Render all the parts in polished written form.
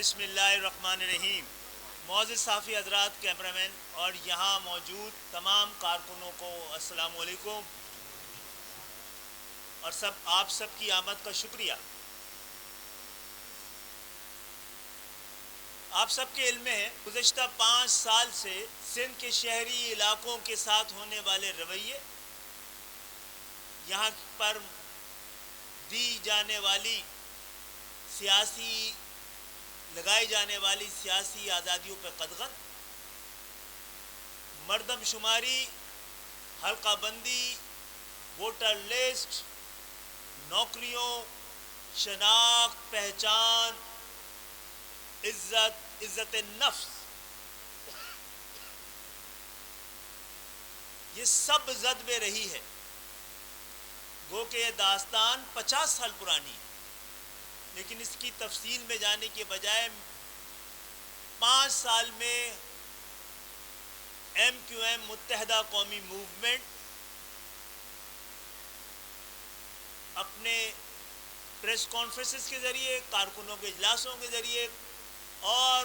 بسم اللہ الرحمن الرحیم۔ معزز صحافی حضرات، کیمرہ مین اور یہاں موجود تمام کارکنوں کو السلام علیکم اور آپ سب کی آمد کا شکریہ۔ آپ سب کے علم میں ہے گزشتہ 5 سال سے سندھ کے شہری علاقوں کے ساتھ ہونے والے رویے، یہاں پر دی جانے والی لگائی جانے والی سیاسی آزادیوں پہ قدغن، مردم شماری، حلقہ بندی، ووٹر لسٹ، نوکریوں، شناخت، پہچان، عزت نفس، یہ سب زد میں رہی ہے۔ گو کہ یہ داستان 50 سال پرانی ہے، لیکن اس کی تفصیل میں جانے کے بجائے 5 سال میں ایم کیو ایم متحدہ قومی موومنٹ اپنے پریس کانفرنسز کے ذریعے، کارکنوں کے اجلاسوں کے ذریعے اور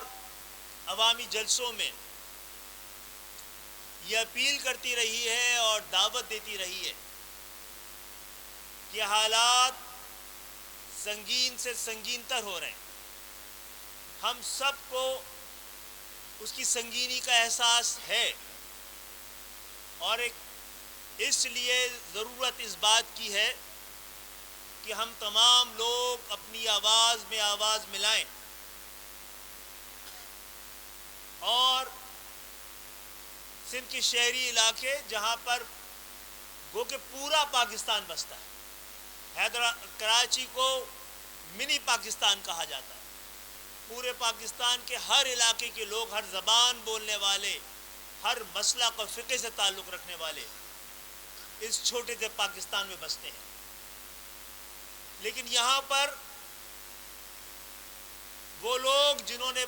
عوامی جلسوں میں یہ اپیل کرتی رہی ہے اور دعوت دیتی رہی ہے کہ حالات سنگین سے سنگین تر ہو رہے ہیں۔ ہم سب کو اس کی سنگینی کا احساس ہے اور اس لیے ضرورت اس بات کی ہے کہ ہم تمام لوگ اپنی آواز میں آواز ملائیں اور سندھ کے شہری علاقے جہاں پر گو کہ پورا پاکستان بستا ہے، کراچی کو منی پاکستان کہا جاتا ہے، پورے پاکستان کے ہر علاقے کے لوگ، ہر زبان بولنے والے، ہر مسلک اور فقہ سے تعلق رکھنے والے اس چھوٹے سے پاکستان میں بستے ہیں۔ لیکن یہاں پر وہ لوگ جنہوں نے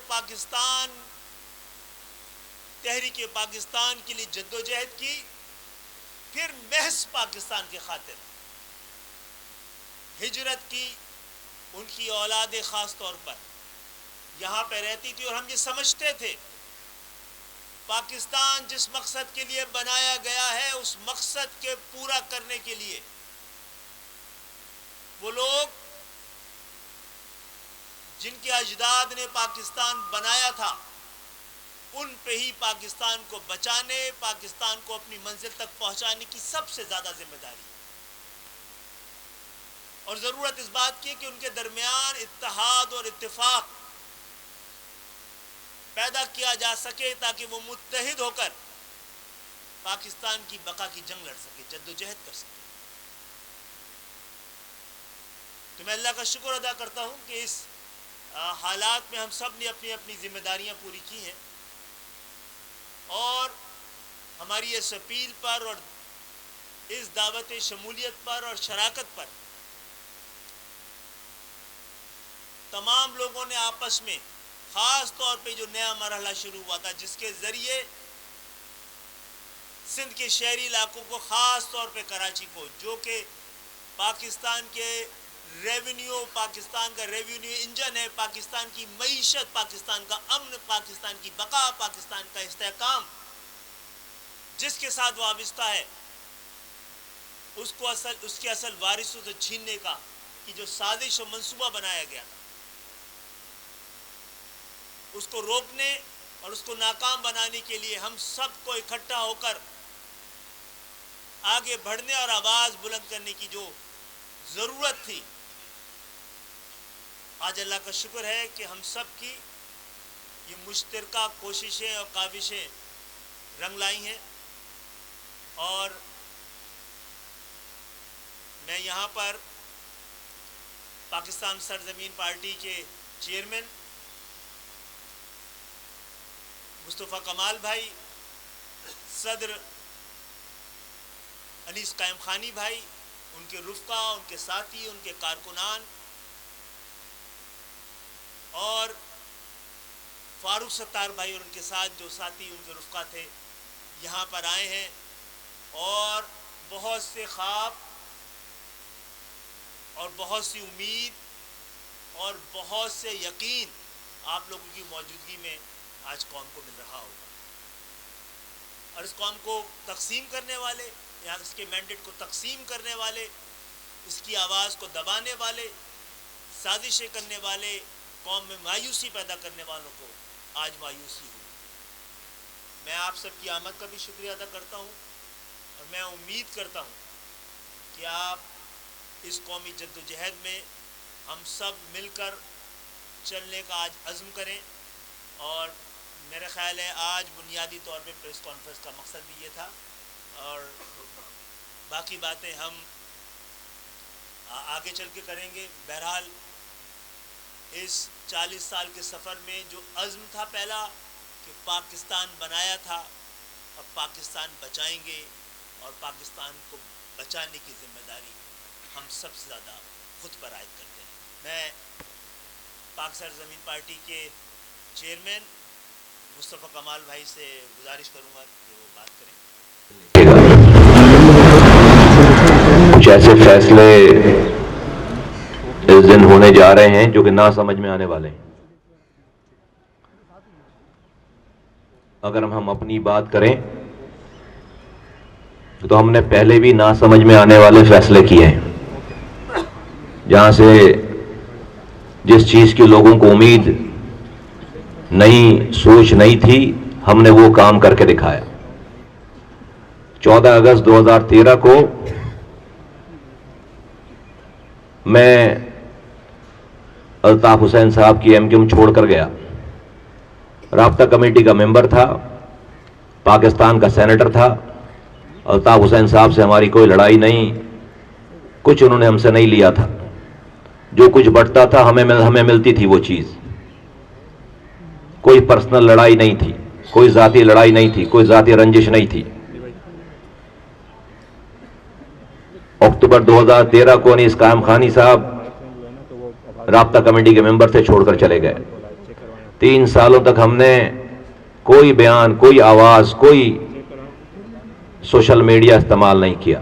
تحریک پاکستان کے لیے جدوجہد کی، پھر محض پاکستان کے خاطر ہجرت کی، ان کی اولادیں خاص طور پر یہاں پہ رہتی تھی، اور ہم یہ سمجھتے تھے پاکستان جس مقصد کے لیے بنایا گیا ہے اس مقصد کے پورا کرنے کے لیے وہ لوگ جن کے اجداد نے پاکستان بنایا تھا ان پہ ہی پاکستان کو بچانے، پاکستان کو اپنی منزل تک پہنچانے کی سب سے زیادہ ذمہ داری ہے، اور ضرورت اس بات کی کہ ان کے درمیان اتحاد اور اتفاق پیدا کیا جا سکے تاکہ وہ متحد ہو کر پاکستان کی بقا کی جنگ لڑ سکے، جدوجہد کر سکے۔ تو میں اللہ کا شکر ادا کرتا ہوں کہ اس حالات میں ہم سب نے اپنی اپنی ذمہ داریاں پوری کی ہیں، اور ہماری اس اپیل پر اور اس دعوت شمولیت پر اور شراکت پر تمام لوگوں نے آپس میں، خاص طور پہ جو نیا مرحلہ شروع ہوا تھا جس کے ذریعے سندھ کے شہری علاقوں کو، خاص طور پہ کراچی کو، جو کہ پاکستان کا ریونیو انجن ہے، پاکستان کی معیشت، پاکستان کا امن، پاکستان کی بقا، پاکستان کا استحکام جس کے ساتھ وابستہ ہے، اس کے اصل وارثوں سے چھیننے کا کہ جو سازش و منصوبہ بنایا گیا تھا، اس کو روکنے اور اس کو ناکام بنانے کے لیے ہم سب کو اکٹھا ہو کر آگے بڑھنے اور آواز بلند کرنے کی جو ضرورت تھی، آج اللہ کا شکر ہے کہ ہم سب کی یہ مشترکہ کوششیں اور کاوشیں رنگ لائی ہیں، اور میں یہاں پر پاکستان سرزمین پارٹی کے چیئرمین مصطفیٰ کمال بھائی، صدر انیس قائم خانی بھائی، ان کے رفقا، ان کے ساتھی، ان کے کارکنان، اور فاروق ستار بھائی اور ان کے ساتھ جو ساتھی، ان کے رفقا تھے، یہاں پر آئے ہیں، اور بہت سے خواب اور بہت سی امید اور بہت سے یقین آپ لوگوں کی موجودگی میں آج قوم کو مل رہا ہوگا. اور اس قوم کو تقسیم کرنے والے یا اس کے مینڈیٹ کو تقسیم کرنے والے, اس کی آواز کو دبانے والے, سازشیں کرنے والے, قوم میں مایوسی پیدا کرنے والوں کو آج مایوسی ہوئی. میں آپ سب کی آمد کا بھی شکریہ ادا کرتا ہوں, اور میں امید کرتا ہوں کہ آپ اس قومی جد و جہد میں ہم سب مل کر چلنے کا آج عزم کریں. اور میرا خیال ہے آج بنیادی طور پہ پریس کانفرنس کا مقصد بھی یہ تھا, اور باقی باتیں ہم آگے چل کے کریں گے. بہرحال اس 40 سال کے سفر میں جو عزم تھا پہلا کہ پاکستان بنایا تھا, اب پاکستان بچائیں گے, اور پاکستان کو بچانے کی ذمہ داری ہم سب سے زیادہ خود پر عائد کرتے ہیں. میں پاک سرزمین پارٹی کے چیئرمین مصطفیٰ کمال بھائی سے گزارش کروں گا کہ وہ بات کریں. کچھ ایسے فیصلے اس دن ہونے جا رہے ہیں جو کہ نہ سمجھ میں آنے والے ہیں. اگر ہم اپنی بات کریں تو ہم نے پہلے بھی نہ سمجھ میں آنے والے فیصلے کیے ہیں, جہاں سے جس چیز کی لوگوں کو امید نہیں, سوچ نہیں تھی, ہم نے وہ کام کر کے دکھایا. 14 اگست 2013 کو میں الطاف حسین صاحب کی MQM چھوڑ کر گیا. رابطہ کمیٹی کا ممبر تھا, پاکستان کا سینیٹر تھا. الطاف حسین صاحب سے ہماری کوئی لڑائی نہیں, کچھ انہوں نے ہم سے نہیں لیا تھا. جو کچھ بٹتا تھا ہمیں ملتی تھی وہ چیز. کوئی پرسنل لڑائی نہیں تھی, کوئی ذاتی لڑائی نہیں تھی, کوئی ذاتی رنجش نہیں تھی. اکتوبر 2013 کو انیس قائم خانی صاحب رابطہ کمیٹی کے ممبر سے چھوڑ کر چلے گئے. 3 سالوں تک ہم نے کوئی بیان, کوئی آواز, کوئی سوشل میڈیا استعمال نہیں کیا.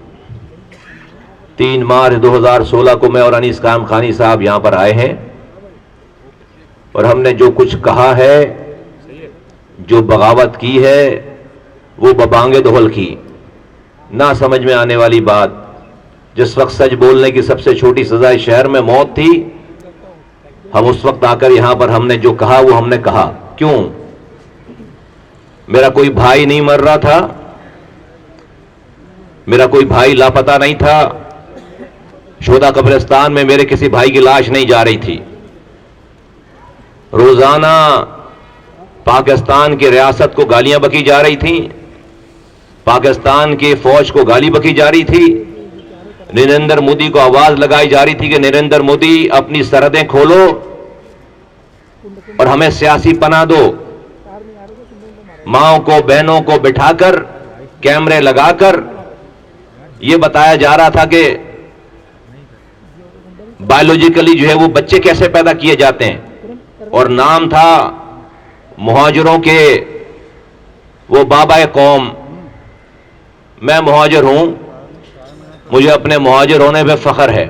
3 مارچ 2016 کو میں اور انیس قائم خانی صاحب یہاں پر آئے ہیں, اور ہم نے جو کچھ کہا ہے, جو بغاوت کی ہے, وہ ببانگ دہل کی. نہ سمجھ میں آنے والی بات, جس وقت سچ بولنے کی سب سے چھوٹی سزا اس شہر میں موت تھی, ہم اس وقت آ کر یہاں پر ہم نے جو کہا وہ ہم نے کہا. کیوں؟ میرا کوئی بھائی نہیں مر رہا تھا, میرا کوئی بھائی لاپتہ نہیں تھا, شہداء قبرستان میں میرے کسی بھائی کی لاش نہیں جا رہی تھی. روزانہ پاکستان کی ریاست کو گالیاں بکی جا رہی تھیں, پاکستان کی فوج کو گالی بکی جا رہی تھی. نریندر مودی کو آواز لگائی جا رہی تھی کہ نریندر مودی اپنی سرحدیں کھولو اور ہمیں سیاسی پناہ دو. ماؤں کو, بہنوں کو بٹھا کر, کیمرے لگا کر یہ بتایا جا رہا تھا کہ بایولوجیکلی جو ہے وہ بچے کیسے پیدا کیے جاتے ہیں, اور نام تھا مہاجروں کے وہ بابا قوم. میں مہاجر ہوں, مجھے اپنے مہاجر ہونے پہ فخر ہے.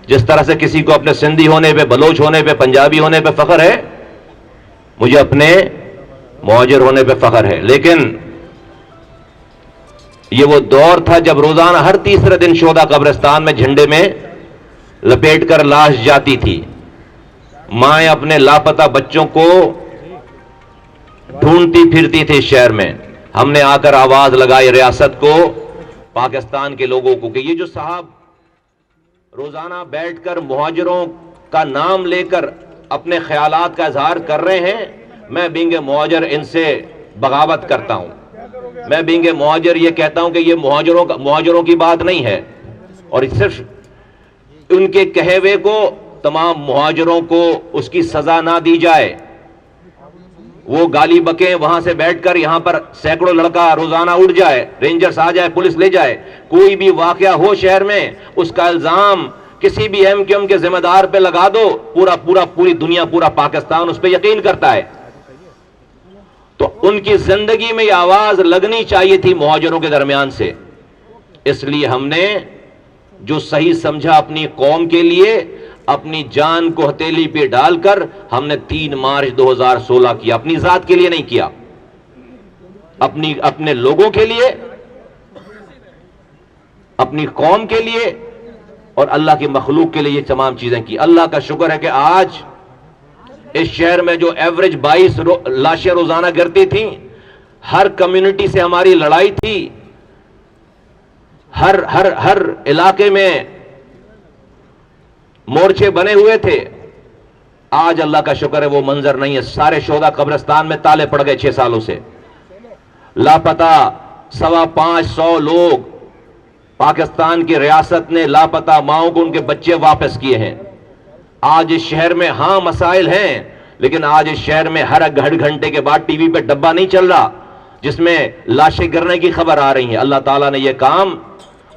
جس طرح سے کسی کو اپنے سندھی ہونے پہ, بلوچ ہونے پہ, پنجابی ہونے پہ فخر ہے, مجھے اپنے مہاجر ہونے پہ فخر ہے. لیکن یہ وہ دور تھا جب روزانہ ہر تیسرے دن شہداء قبرستان میں جھنڈے میں لپیٹ کر لاش جاتی تھی. مائیں اپنے لاپتہ بچوں کو ڈھونڈتی پھرتی تھی شہر میں. ہم نے آ کر آواز لگائی ریاست کو, پاکستان کے لوگوں کو, کہ یہ جو صاحب روزانہ بیٹھ کر مہاجروں کا نام لے کر اپنے خیالات کا اظہار کر رہے ہیں, میں بینگ مہاجر ان سے بغاوت کرتا ہوں. میں بینگ مہاجر یہ کہتا ہوں کہ یہ مہاجروں کی بات نہیں ہے, اور صرف ان کے کہے ہوئے کو تمام مہاجروں کو اس کی سزا نہ دی جائے. وہ گالی بکیں, وہاں سے بیٹھ کر یہاں پر سینکڑوں لڑکا روزانہ اٹھ جائے, رینجرز آ جائے, پولیس لے جائے, کوئی بھی واقعہ ہو شہر میں اس کا الزام کسی بھی MQM کے ذمہ دار پہ لگا دو, پوری دنیا, پورا پاکستان اس پہ یقین کرتا ہے. تو ان کی زندگی میں یہ آواز لگنی چاہیے تھی مہاجروں کے درمیان سے. اس لیے ہم نے جو صحیح سمجھا اپنی قوم کے لیے, اپنی جان کو ہتھیلی پہ ڈال کر ہم نے 3 مارچ 2016 کیا. اپنی ذات کے لیے نہیں کیا, اپنے لوگوں کے لیے, اپنی قوم کے لیے اور اللہ کی مخلوق کے لیے یہ تمام چیزیں کی. اللہ کا شکر ہے کہ آج اس شہر میں جو ایوریج 22 لاشیں روزانہ گرتی تھیں, ہر کمیونٹی سے ہماری لڑائی تھی, ہر علاقے میں مورچے بنے ہوئے تھے. آج اللہ کا شکر ہے وہ منظر نہیں ہے. سارے شہداء قبرستان میں تالے پڑ گئے 6 سالوں سے. لاپتہ 550 لوگ پاکستان کی ریاست نے لاپتہ ماؤں کو ان کے بچے واپس کیے ہیں. آج اس شہر میں ہاں مسائل ہیں, لیکن آج اس شہر میں ہر گھنٹے کے بعد ٹی وی پہ ڈبہ نہیں چل رہا جس میں لاشیں گرنے کی خبر آ رہی ہیں. اللہ تعالیٰ نے یہ کام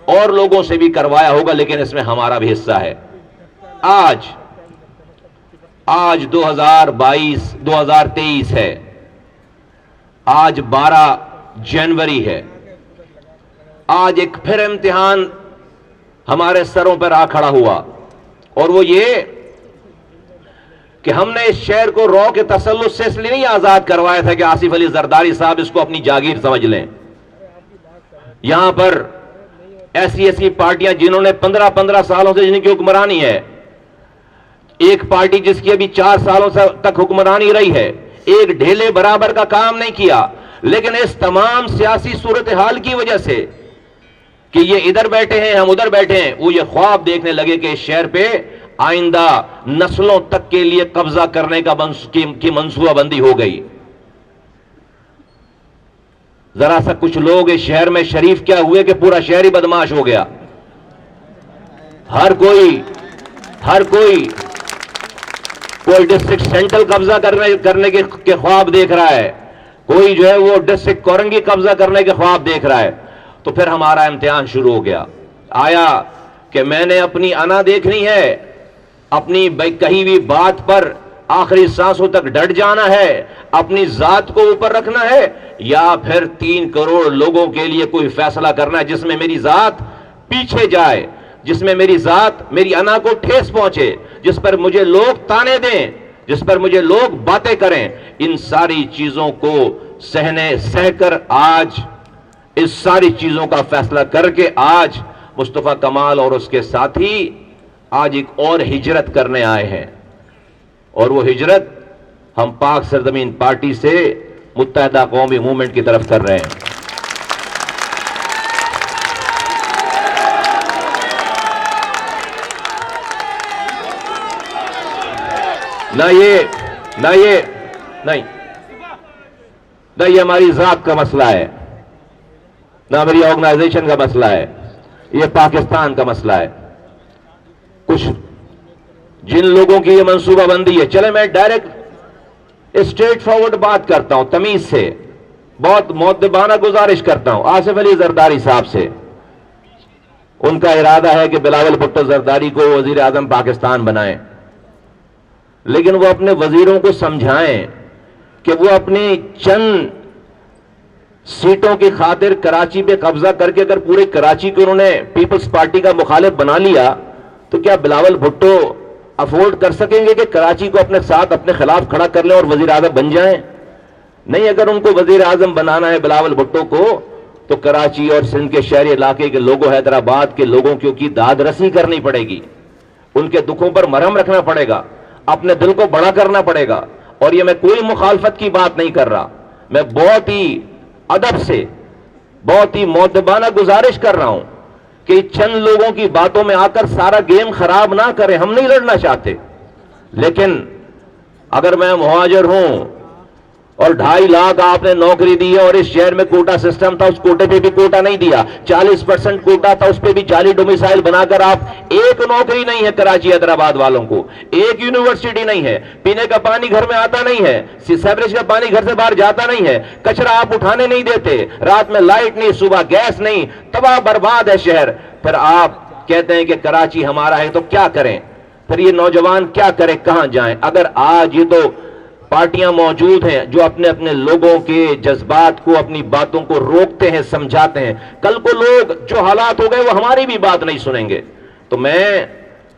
اور لوگوں سے بھی کروایا ہوگا, لیکن اس میں ہمارا بھی حصہ ہے. آج 2023 ہے, آج 12 جنوری ہے. آج ایک پھر امتحان ہمارے سروں پر آ کھڑا ہوا, اور وہ یہ کہ ہم نے اس شہر کو رو کے تسلط سے اس لیے نہیں آزاد کروایا تھا کہ آصف علی زرداری صاحب اس کو اپنی جاگیر سمجھ لیں. یہاں پر ایسی پارٹیاں جنہوں نے 15 سالوں سے جن کی حکمرانی ہے, ایک پارٹی جس کی ابھی 4 سالوں تک حکمرانی رہی ہے, ایک ڈھیلے برابر کا کام نہیں کیا. لیکن اس تمام سیاسی صورتحال کی وجہ سے کہ یہ ادھر بیٹھے ہیں ہم ادھر بیٹھے ہیں, وہ یہ خواب دیکھنے لگے کہ اس شہر پہ آئندہ نسلوں تک کے لیے قبضہ کرنے کی منصوبہ بندی ہو گئی. ذرا سا کچھ لوگ اس شہر میں شریف کیا ہوئے کہ پورا شہر ہی بدماش ہو گیا. ہر کوئی ڈسٹرکٹ سینٹرل قبضہ کرنے کے خواب دیکھ رہا ہے, کوئی جو ہے وہ ڈسٹرکٹ کورنگی قبضہ کرنے کے خواب دیکھ رہا ہے. تو پھر ہمارا امتحان شروع ہو گیا. آیا کہ میں نے اپنی انا دیکھنی ہے, اپنی کہی ہوئی بات پر آخری سانسوں تک ڈٹ جانا ہے, اپنی ذات کو اوپر رکھنا ہے, یا پھر 3 کروڑ لوگوں کے لیے کوئی فیصلہ کرنا ہے جس میں میری ذات پیچھے جائے, جس میں میری ذات میری انا کو ٹھیس پہنچے, جس پر مجھے لوگ تانے دیں, جس پر مجھے لوگ باتیں کریں. ان ساری چیزوں کو سہ کر آج اس ساری چیزوں کا فیصلہ کر کے آج مصطفیٰ کمال اور اس کے ساتھی آج ایک اور ہجرت کرنے آئے ہیں, اور وہ ہجرت ہم پاک سرزمین پارٹی سے متحدہ قومی موومنٹ کی طرف کر رہے ہیں. نہ یہ ہماری ذات کا مسئلہ ہے, نہ میری آرگنائزیشن کا مسئلہ ہے, یہ پاکستان کا مسئلہ ہے. کچھ جن لوگوں کی یہ منصوبہ بندی ہے, چلے میں ڈائریکٹ اسٹریٹ فارورڈ بات کرتا ہوں, تمیز سے, بہت مؤدبانہ گزارش کرتا ہوں آصف علی زرداری صاحب سے. ان کا ارادہ ہے کہ بلاول بھٹو زرداری کو وزیر اعظم پاکستان بنائیں, لیکن وہ اپنے وزیروں کو سمجھائیں کہ وہ اپنی چند سیٹوں کی خاطر کراچی پہ قبضہ کر کے اگر پورے کراچی کو انہوں نے پیپلز پارٹی کا مخالف بنا لیا تو کیا بلاول بھٹو افورڈ کر سکیں گے کہ کراچی کو اپنے ساتھ اپنے خلاف کھڑا کر لیں اور وزیر اعظم بن جائیں؟ نہیں, اگر ان کو وزیر اعظم بنانا ہے بلاول بھٹو کو, تو کراچی اور سندھ کے شہری علاقے کے لوگوں, حیدرآباد کے لوگوں کی داد رسی کرنی پڑے گی, ان کے دکھوں پر مرہم رکھنا پڑے گا, اپنے دل کو بڑا کرنا پڑے گا. اور یہ میں کوئی مخالفت کی بات نہیں کر رہا, میں بہت ہی ادب سے, بہت ہی مؤدبانہ گزارش کر رہا ہوں کہ چند لوگوں کی باتوں میں آ کر سارا گیم خراب نہ کریں. ہم نہیں لڑنا چاہتے, لیکن اگر میں مہاجر ہوں اور 2.5 لاکھ آپ نے نوکری دی ہے, اور اس شہر میں کوٹا سسٹم تھا, اس کوٹے پہ بھی کوٹا نہیں دیا, 40% کوٹا تھا, اس پہ بھی جعلی ڈومیسائل بنا کر آپ ایک نوکری نہیں ہے کراچی حیدرآباد والوں کو, ایک یونیورسٹی نہیں ہے, پینے کا پانی گھر میں آتا نہیں ہے, سیوریج کا پانی گھر سے باہر جاتا نہیں ہے, کچرا آپ اٹھانے نہیں دیتے, رات میں لائٹ نہیں, صبح گیس نہیں, تباہ برباد ہے شہر. پھر آپ کہتے ہیں کہ کراچی ہمارا ہے, تو کیا کریں پھر یہ نوجوان, کیا کریں, کہاں جائیں؟ اگر آج یہ تو پارٹیاں موجود ہیں جو اپنے اپنے لوگوں کے جذبات کو, اپنی باتوں کو روکتے ہیں, سمجھاتے ہیں, کل کو لوگ جو حالات ہو گئے وہ ہماری بھی بات نہیں سنیں گے. تو میں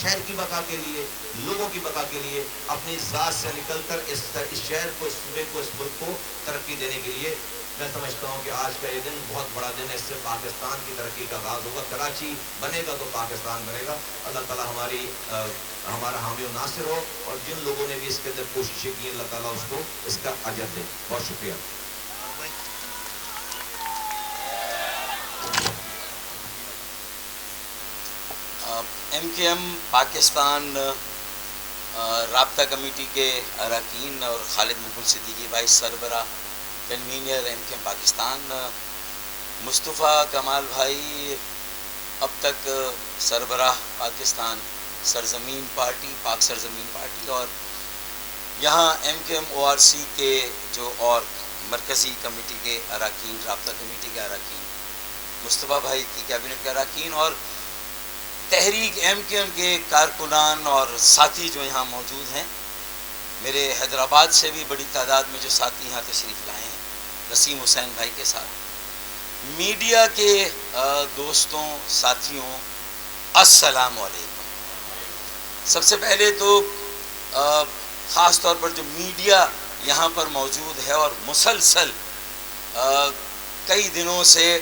شہر کی بقا کے لیے, لوگوں کی بقا کے لیے, اپنی ذات سے نکل کر اس شہر کو, اس صوبے کو, اس ملک کو ترقی دینے کے لیے. میں سمجھتا ہوں کہ آج کا یہ دن بہت بڑا دن ہے. اس سے پاکستان کی ترقی کا آغاز ہوگا. کراچی بنے گا تو پاکستان بنے گا. اللہ تعالیٰ ہمارا حامی و ناصر ہو, اور جن لوگوں نے بھی اس کے اندر کوششیں کی, اللہ تعالیٰ اس کو اس کا اجر دے. بہت شکریہ. ایم کیو ایم پاکستان رابطہ کمیٹی کے اراکین اور خالد مقبول صدیقی وائس سربراہ convener M Q M Pakistan, Mustafa Kamal بھائی اب تک سربراہ پاکستان سرزمین پارٹی, پاک سرزمین پارٹی, اور یہاں M Q M O R C کے جو اور مرکزی کمیٹی کے اراکین, رابطہ کمیٹی کے اراکین, مصطفیٰ بھائی کی کیبنٹ کے اراکین, اور تحریک ایم کیو ایم کے کارکنان اور ساتھی جو یہاں موجود ہیں. میرے حیدرآباد سے بھی بڑی تعداد میں جو ساتھی یہاں تشریف لائے ہیں, نسیم حسین بھائی کے ساتھ, میڈیا کے دوستوں, ساتھیوں, السلام علیکم. سب سے پہلے تو خاص طور پر جو میڈیا یہاں پر موجود ہے اور مسلسل کئی دنوں سے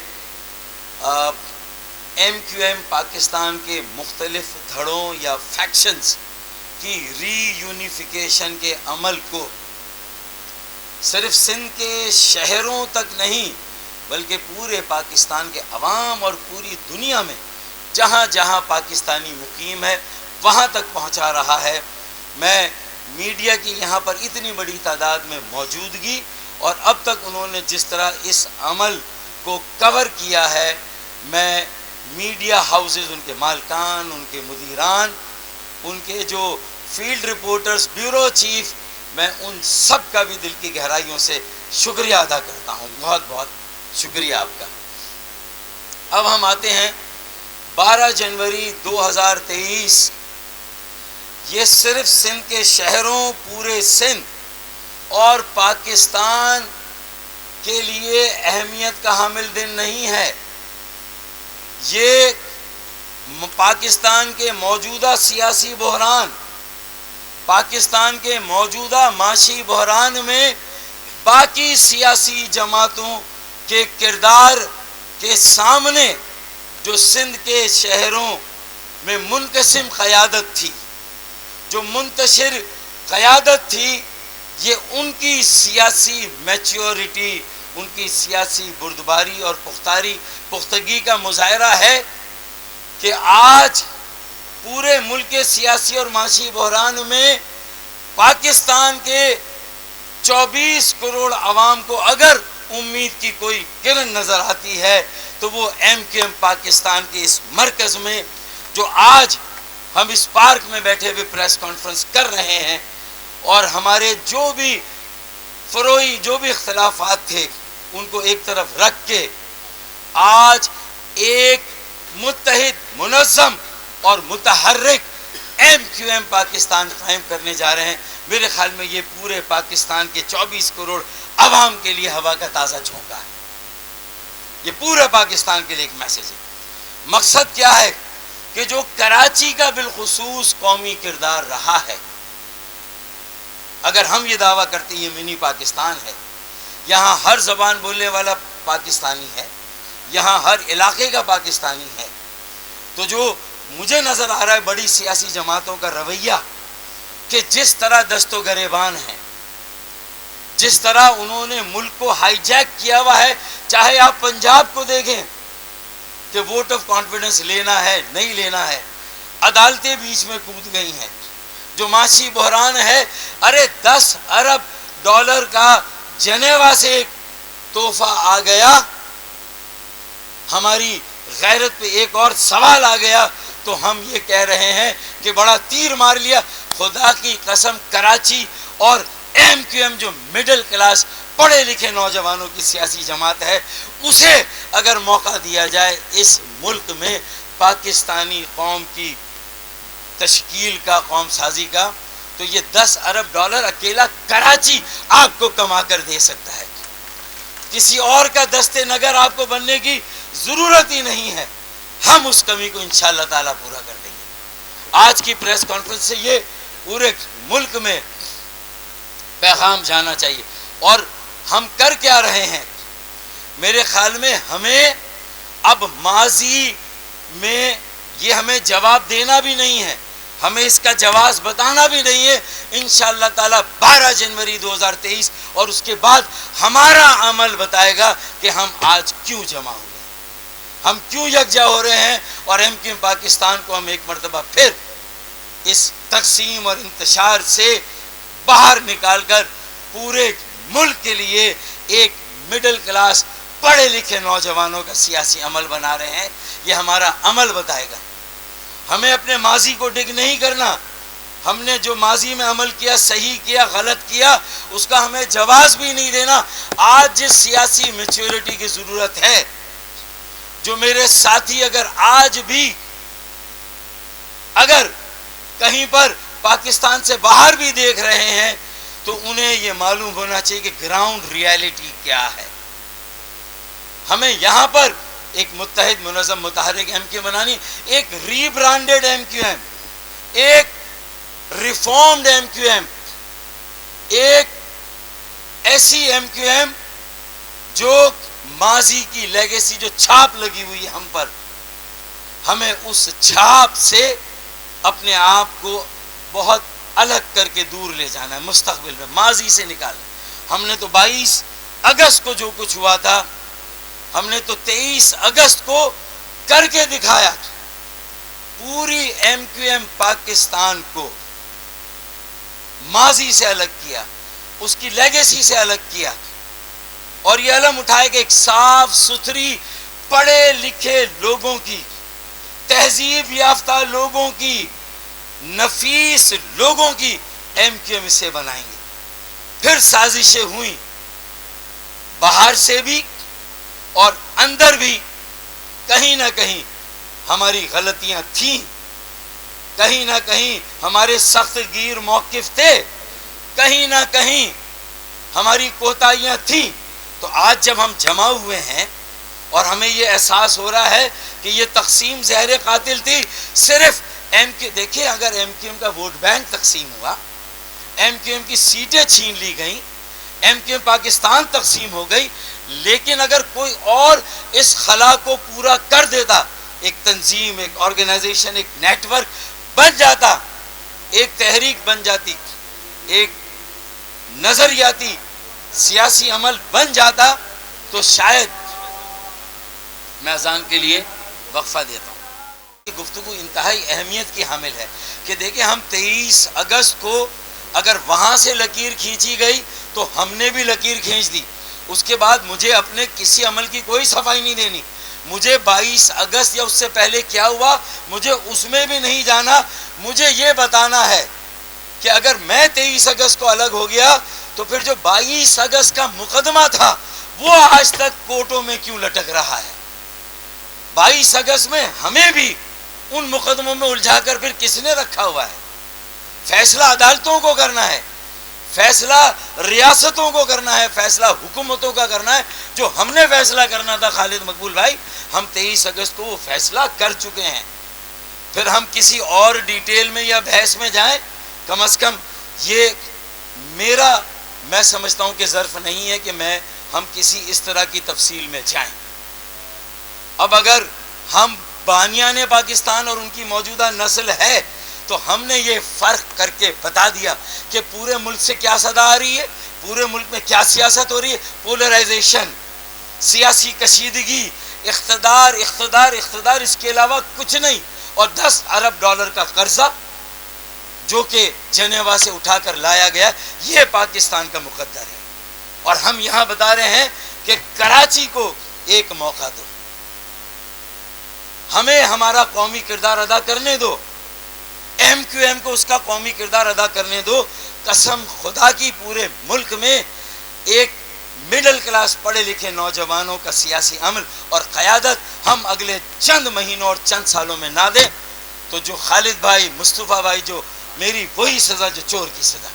ایم کیو ایم پاکستان کے مختلف دھڑوں یا فیکشنز کی ری یونیفیکیشن کے عمل کو صرف سندھ کے شہروں تک نہیں بلکہ پورے پاکستان کے عوام اور پوری دنیا میں جہاں جہاں پاکستانی مقیم ہے وہاں تک پہنچا رہا ہے. میں میڈیا کی یہاں پر اتنی بڑی تعداد میں موجودگی اور اب تک انہوں نے جس طرح اس عمل کو کور کیا ہے, میں میڈیا ہاؤسز, ان کے مالکان, ان کے مدیران, ان کے جو فیلڈ رپورٹرز, بیورو چیف, میں ان سب کا بھی دل کی گہرائیوں سے شکریہ ادا کرتا ہوں. بہت بہت شکریہ آپ کا. اب ہم آتے ہیں 12 جنوری 2023. یہ صرف سندھ کے شہروں, پورے سندھ اور پاکستان کے لیے اہمیت کا حامل دن نہیں ہے. یہ پاکستان کے موجودہ سیاسی بحران, پاکستان کے موجودہ معاشی بحران میں باقی سیاسی جماعتوں کے کردار کے سامنے جو سندھ کے شہروں میں منقسم قیادت تھی, جو منتشر قیادت تھی, یہ ان کی سیاسی میچیورٹی, ان کی سیاسی بردباری اور پختگی کا مظاہرہ ہے کہ آج پورے ملک کے سیاسی اور معاشی بحران میں پاکستان کے 24 کروڑ عوام کو اگر امید کی کوئی کرن نظر آتی ہے تو وہ ایم کیو ایم پاکستان کے اس مرکز میں, جو آج ہم اس پارک میں بیٹھے ہوئے پریس کانفرنس کر رہے ہیں, اور ہمارے جو بھی فروئی جو بھی اختلافات تھے ان کو ایک طرف رکھ کے آج ایک متحد, منظم اور متحرک ایم کیو ایم پاکستان قائم کرنے جا رہے ہیں. میرے خیال میں یہ پورے پاکستان کے 24 کروڑ عوام کے لیے ہوا کا تازہ جھونکا ہے. یہ پورے پاکستان کے لیے ایک میسج ہے. مقصد کیا ہے کہ جو کراچی کا بالخصوص قومی کردار رہا ہے, اگر ہم یہ دعویٰ کرتے ہیں یہ منی پاکستان ہے, یہاں ہر زبان بولنے والا پاکستانی ہے, یہاں ہر علاقے کا پاکستانی ہے, تو جو مجھے نظر آ رہا ہے بڑی سیاسی جماعتوں کا رویہ کہ جس طرح دست و گریبان ہیں, جس طرح انہوں نے ملک کو ہائی جیک کیا ہوا ہے, چاہے آپ پنجاب کو دیکھیں کہ ووٹ آف کانفیڈنس لینا ہے نہیں لینا ہے, عدالتیں بیچ میں کود گئی ہیں, جو معاشی بحران ہے, ارے 10 ارب ڈالر کا جنیوا سے ایک تحفہ آ گیا, ہماری غیرت پہ ایک اور سوال آ گیا تو ہم یہ کہہ رہے ہیں کہ بڑا تیر مار لیا. خدا کی قسم کراچی اور ایم کیو ایم جو مڈل کلاس پڑھے لکھے نوجوانوں کی سیاسی جماعت ہے, اسے اگر موقع دیا جائے اس ملک میں پاکستانی قوم کی تشکیل کا, قوم سازی کا, تو یہ 10 ارب ڈالر اکیلا کراچی آپ کو کما کر دے سکتا ہے. کسی اور کا دستے نگر آپ کو بننے کی ضرورت ہی نہیں ہے. ہم اس کمی کو انشاءاللہ تعالیٰ پورا کر دیں گے. آج کی پریس کانفرنس سے یہ پورے ملک میں پیغام جانا چاہیے. اور ہم کر کیا رہے ہیں؟ میرے خیال میں ہمیں اب ماضی میں یہ ہمیں جواب دینا بھی نہیں ہے، ہمیں اس کا جواز بتانا بھی نہیں ہے. انشاءاللہ تعالی 12 جنوری 2023 اور اس کے بعد ہمارا عمل بتائے گا کہ ہم آج کیوں جمع ہوئے، ہم کیوں یکجا ہو رہے ہیں، اور ہم کیوں پاکستان کو ہم ایک مرتبہ پھر اس تقسیم اور انتشار سے باہر نکال کر پورے ملک کے لیے ایک مڈل کلاس پڑھے لکھے نوجوانوں کا سیاسی عمل بنا رہے ہیں. یہ ہمارا عمل بتائے گا. ہمیں اپنے ماضی کو ڈگ نہیں کرنا. ہم نے جو ماضی میں عمل کیا، صحیح کیا، غلط کیا، اس کا ہمیں جواز بھی نہیں دینا. آج جس سیاسی میچورٹی کی ضرورت ہے، جو میرے ساتھی اگر آج بھی اگر کہیں پر پاکستان سے باہر بھی دیکھ رہے ہیں تو انہیں یہ معلوم ہونا چاہیے کہ گراؤنڈ ریالٹی کیا ہے. ہمیں یہاں پر ایک متحد منظم متحرک ایم کیو بنانی، ایک ری برانڈڈ ایم کیو ایم، ایک ریفارمڈ ایم کیو ایم، ایک ایسی ایم کیو ایم جو ماضی کی لیگیسی، جو چھاپ لگی ہوئی ہم پر، ہمیں اس چھاپ سے اپنے آپ کو بہت الگ کر کے دور لے جانا ہے. مستقبل میں ماضی سے نکالنا. ہم نے تو 22 اگست کو جو کچھ ہوا تھا، ہم نے تو 23 اگست کو کر کے دکھایا. پوری ایم کیو ایم پاکستان کو ماضی سے الگ کیا، اس کی لیگیسی سے الگ کیا، اور یہ علم اٹھائے کہ ایک صاف ستھری پڑھے لکھے لوگوں کی، تہذیب یافتہ لوگوں کی، نفیس لوگوں کی ایم کیو ایم سے بنائیں گے. پھر سازشیں ہوئیں باہر سے بھی اور اندر بھی. کہیں نہ کہیں ہماری غلطیاں تھیں، کہیں نہ کہیں ہمارے سخت گیر موقف تھے، کہیں نہ کہیں ہماری کوتاہیاں تھیں. تو آج جب ہم جمع ہوئے ہیں اور ہمیں یہ احساس ہو رہا ہے کہ یہ تقسیم زہر قاتل تھی، صرف ایم کیو، دیکھیں اگر ایم کیو ایم کا ووٹ بینک تقسیم ہوا، ایم کیو ایم کی سیٹیں چھین لی گئیں، ایم کیو ایم پاکستان تقسیم ہو گئی، لیکن اگر کوئی اور اس خلا کو پورا کر دیتا، ایک تنظیم، ایک آرگنائزیشن، ایک نیٹ ورک بن جاتا، ایک تحریک بن جاتی، ایک نظریاتی سیاسی عمل بن جاتا، تو شاید میں اذان کے لیے وقفہ دیتا ہوں. گفتگو انتہائی اہمیت کی حامل ہے کہ دیکھیں ہم 23 اگست کو اگر وہاں سے لکیر کھینچی گئی تو ہم نے بھی لکیر کھینچ دی. اس کے بعد مجھے اپنے کسی عمل کی کوئی صفائی نہیں دینی. مجھے 22 اگست یا اس سے پہلے کیا ہوا مجھے اس میں بھی نہیں جانا. مجھے یہ بتانا ہے کہ اگر میں 23 اگست کو الگ ہو گیا تو پھر جو 22 اگست کا مقدمہ تھا وہ آج تک کورٹوں میں کیوں لٹک رہا ہے. 22 اگست میں ہمیں بھی ان مقدموں میں الجھا کر پھر کس نے رکھا ہوا ہے؟ فیصلہ عدالتوں کو کرنا ہے، فیصلہ ریاستوں کو کرنا ہے، فیصلہ حکومتوں کا کرنا ہے. جو ہم نے فیصلہ کرنا تھا خالد مقبول بھائی، ہم 23 اگست کو وہ فیصلہ کر چکے ہیں. پھر ہم کسی اور ڈیٹیل میں یا بحث میں جائیں، کم از کم یہ میں سمجھتا ہوں کہ ظرف نہیں ہے کہ ہم کسی اس طرح کی تفصیل میں جائیں. اب اگر ہم بانیان پاکستان اور ان کی موجودہ نسل ہے تو ہم نے یہ فرق کر کے بتا دیا کہ پورے ملک سے کیا صدا آ رہی ہے، پورے ملک میں کیا سیاست ہو رہی ہے. پولرائزیشن، سیاسی کشیدگی، اقتدار اقتدار اقتدار، اس کے علاوہ کچھ نہیں. اور 10 ارب ڈالر کا قرضہ جو کہ جنیوا سے اٹھا کر لایا گیا، یہ پاکستان کا مقدر ہے. اور ہم یہاں بتا رہے ہیں کہ کراچی کو ایک موقع دو، ہمیں ہمارا قومی کردار ادا کرنے دو، ایم کیو ایم کو اس کا قومی کردار ادا کرنے دو. قسم خدا کی پورے ملک میں ایک مڈل کلاس پڑھے لکھے نوجوانوں کا سیاسی عمل اور قیادت ہم اگلے چند مہینوں اور چند سالوں میں نہ دیں تو جو خالد بھائی، مصطفیٰ بھائی، جو میری وہی سزا جو چور کی سزا.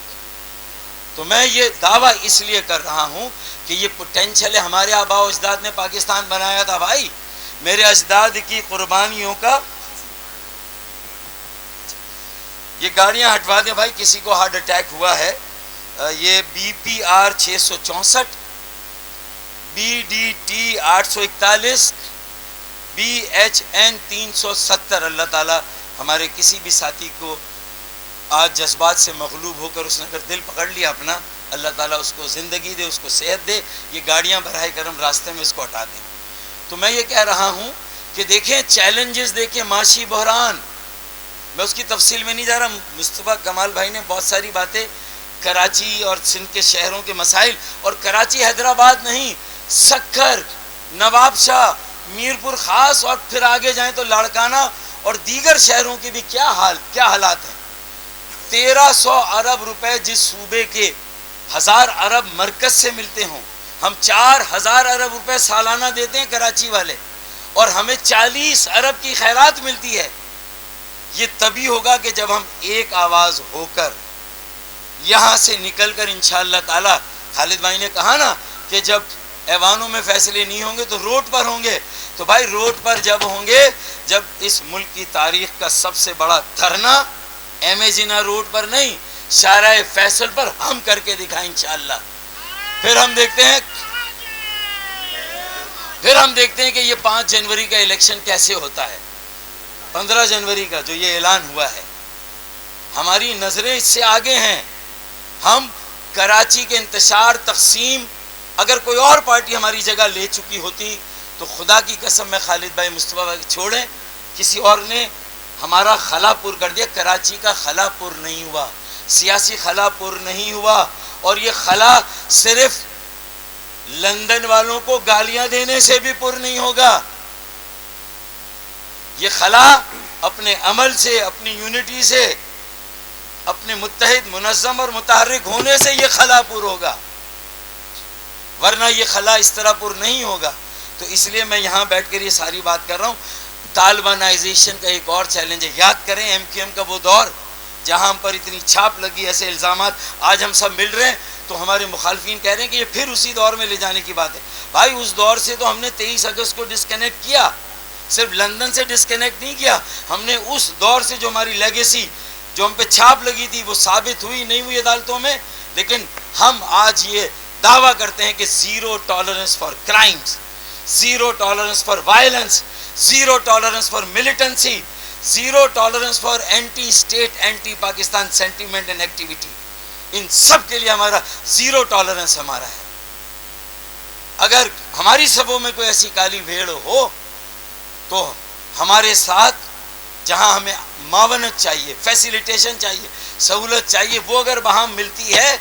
تو میں یہ دعویٰ اس لیے کر رہا ہوں کہ یہ پوٹینشل ہے. ہمارے آباء و اجداد نے پاکستان بنایا تھا بھائی، میرے اجداد کی قربانیوں کا یہ گاڑیاں ہٹوا دیں بھائی، کسی کو ہارٹ اٹیک ہوا ہے، یہ BPR 664، BDT 841، BHN 370۔ اللہ تعالیٰ ہمارے کسی بھی ساتھی کو آج جذبات سے مغلوب ہو کر اس نے اگر دل پکڑ لیا اپنا، اللہ تعالیٰ اس کو زندگی دے، اس کو صحت دے، یہ گاڑیاں براہ کرم راستے میں اس کو ہٹا دیں۔ تو میں یہ کہہ رہا ہوں کہ دیکھیں چیلنجز، دیکھیں معاشی بحران، میں اس کی تفصیل میں نہیں جا رہا، مصطفیٰ کمال بھائی نے بہت ساری باتیں کراچی اور سندھ کے شہروں کے مسائل، اور کراچی حیدرآباد نہیں، سکھر، نواب شاہ، میرپور خاص، اور پھر آگے جائیں تو لاڑکانہ اور دیگر شہروں کے بھی کیا حالات ہیں۔ 1300 ارب روپے جس صوبے کے 1000 ارب مرکز سے ملتے ہوں، ہم 4000 ارب روپے سالانہ دیتے ہیں کراچی والے، اور ہمیں 40 ارب کی خیرات ملتی ہے۔ یہ تبھی ہوگا کہ جب ہم ایک آواز ہو کر یہاں سے نکل کر انشاءاللہ تعالی، خالد بھائی نے کہا نا کہ جب ایوانوں میں فیصلے نہیں ہوں گے تو روڈ پر ہوں گے، تو بھائی روڈ پر جب ہوں گے، جب اس ملک کی تاریخ کا سب سے بڑا دھرنا ایمیجنا روڈ پر نہیں، شارع فیصل پر ہم کر کے دکھائیں انشاءاللہ۔ پھر ہم دیکھتے ہیں کہ یہ 5 جنوری کا الیکشن کیسے ہوتا ہے، 15 جنوری کا جو یہ اعلان ہوا ہے۔ ہماری نظریں اس سے آگے ہیں۔ ہم کراچی کے انتشار، تقسیم، اگر کوئی اور پارٹی ہماری جگہ لے چکی ہوتی تو خدا کی قسم میں خالد بھائی، مصطفیٰ بھائی چھوڑیں، کسی اور نے ہمارا خلا پر کر دیا۔ کراچی کا خلا پر نہیں ہوا، سیاسی خلا پر نہیں ہوا، اور یہ خلا صرف لندن والوں کو گالیاں دینے سے بھی پر نہیں ہوگا۔ یہ خلا اپنے عمل سے، اپنی یونٹی سے، اپنے متحد، منظم اور متحرک ہونے سے یہ خلا پر ہوگا، ورنہ یہ خلا اس طرح پر نہیں ہوگا۔ تو اس لیے میں یہاں بیٹھ کر یہ ساری بات کر رہا ہوں۔ طالبانائزیشن کا ایک اور چیلنج ہے، یاد کریں MQM کا وہ دور جہاں ہم پر اتنی چھاپ لگی، ایسے الزامات، آج ہم سب مل رہے ہیں تو ہمارے مخالفین کہہ رہے ہیں کہ یہ پھر اسی دور میں لے جانے کی بات ہے۔ بھائی اس دور سے تو ہم نے 23 اگست کو ڈسکنیکٹ کیا، صرف لندن سے ڈسکنیکٹ نہیں کیا، ہم نے اس دور سے جو ہماری لیگیسی، جو ہم پہ چھاپ لگی تھی، وہ ثابت ہوئی نہیں ہوئی عدالتوں میں، لیکن ہم آج یہ دعویٰ کرتے ہیں کہ zero tolerance for crimes, zero tolerance for violence, zero tolerance for militancy, zero tolerance for anti state, anti Pakistan sentiment and activity, ان سب کے لیے ہمارا زیرو ٹالرنس ہمارا ہے۔ اگر ہماری صفوں میں کوئی ایسی کالی بھیڑ ہو تو ہمارے ساتھ، جہاں ہمیں معاونت چاہیے، فیسیلیٹیشن چاہیے، سہولت چاہیے، وہ اگر وہاں ملتی ہے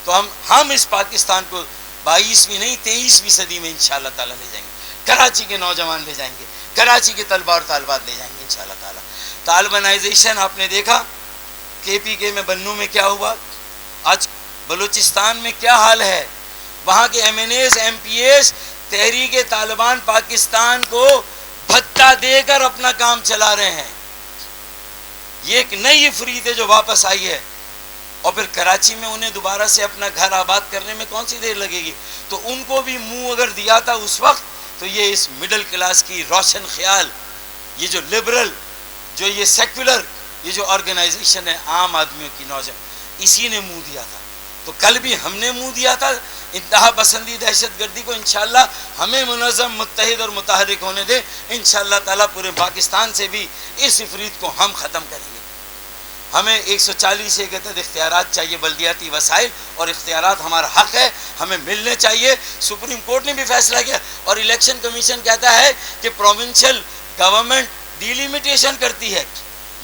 تو ہم اس پاکستان کو 22ویں نہیں 23ویں صدی میں انشاءاللہ تعالیٰ لے جائیں گے۔ کراچی کے نوجوان لے جائیں گے، کراچی کے طلباء اور طالبات لے جائیں گے انشاءاللہ تعالیٰ۔ طالبانائزیشن آپ نے دیکھا KPK میں، بنوں میں کیا ہوا، آج بلوچستان میں کیا حال ہے، وہاں کے MNAs MPAs تحریک طالبان پاکستان کو بھتہ دے کر اپنا کام چلا رہے ہیں۔ یہ ایک نئی افریت ہے جو واپس آئی ہے، اور پھر کراچی میں انہیں دوبارہ سے اپنا گھر آباد کرنے میں کون سی دیر لگے گی؟ تو ان کو بھی منہ اگر دیا تھا اس وقت تو یہ اس مڈل کلاس کی روشن خیال، یہ جو لبرل، جو یہ سیکولر، یہ جو آرگنائزیشن ہے عام آدمیوں کی، نوجوان، اسی نے منہ دیا تھا۔ تو کل بھی ہم نے منہ دیا تھا انتہا پسندی، دہشت گردی کو۔ انشاءاللہ ہمیں منظم، متحد اور متحرک ہونے دے، انشاءاللہ تعالیٰ پورے پاکستان سے بھی اس افریت کو ہم ختم کریں گے۔ ہمیں 140 کے تحت اختیارات چاہیے، بلدیاتی وسائل، اور اختیارات ہمارا حق ہے، ہمیں ملنے چاہیے۔ سپریم کورٹ نے بھی فیصلہ کیا، اور الیکشن کمیشن کہتا ہے کہ پروونشل گورنمنٹ ڈیلیمیٹیشن کرتی ہے،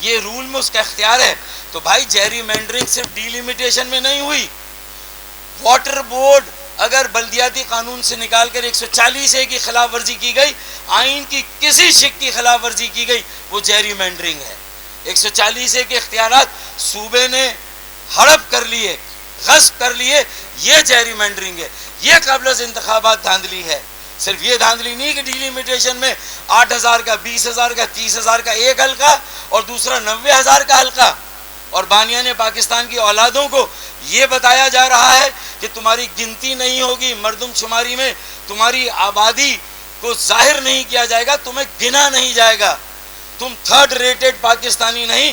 یہ رول میں اس کا اختیار ہے۔ تو بھائی جیری مینڈرنگ صرف ڈیلیمیٹیشن میں نہیں ہوئی، واٹر بورڈ اگر بلدیاتی قانون سے نکال کر 140 کی خلاف ورزی کی گئی، آئین کی کسی شق کی خلاف ورزی کی گئی، وہ جیری مینڈرنگ ہے۔ 140 کے اختیارات صوبے نے ہڑپ کر لیے، غصب کر لیے، یہ جیری مینڈرنگ ہے، یہ قبل از انتخابات دھاندلی ہے۔ صرف یہ دھاندلی نہیں کہ ڈیلیمیٹیشن میں 8,000 کا، 20,000 کا، 30,000 کا ایک حلقہ اور دوسرا 90,000 کا حلقہ، اور بانیان پاکستان کی اولادوں کو یہ بتایا جا رہا ہے کہ تمہاری گنتی نہیں ہوگی، مردم شماری میں تمہاری آبادی کو ظاہر نہیں کیا جائے گا، تمہیں گنا نہیں جائے گا، تم تھرڈ ریٹڈ پاکستانی نہیں،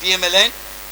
PMLN,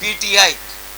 PTI,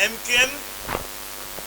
MQM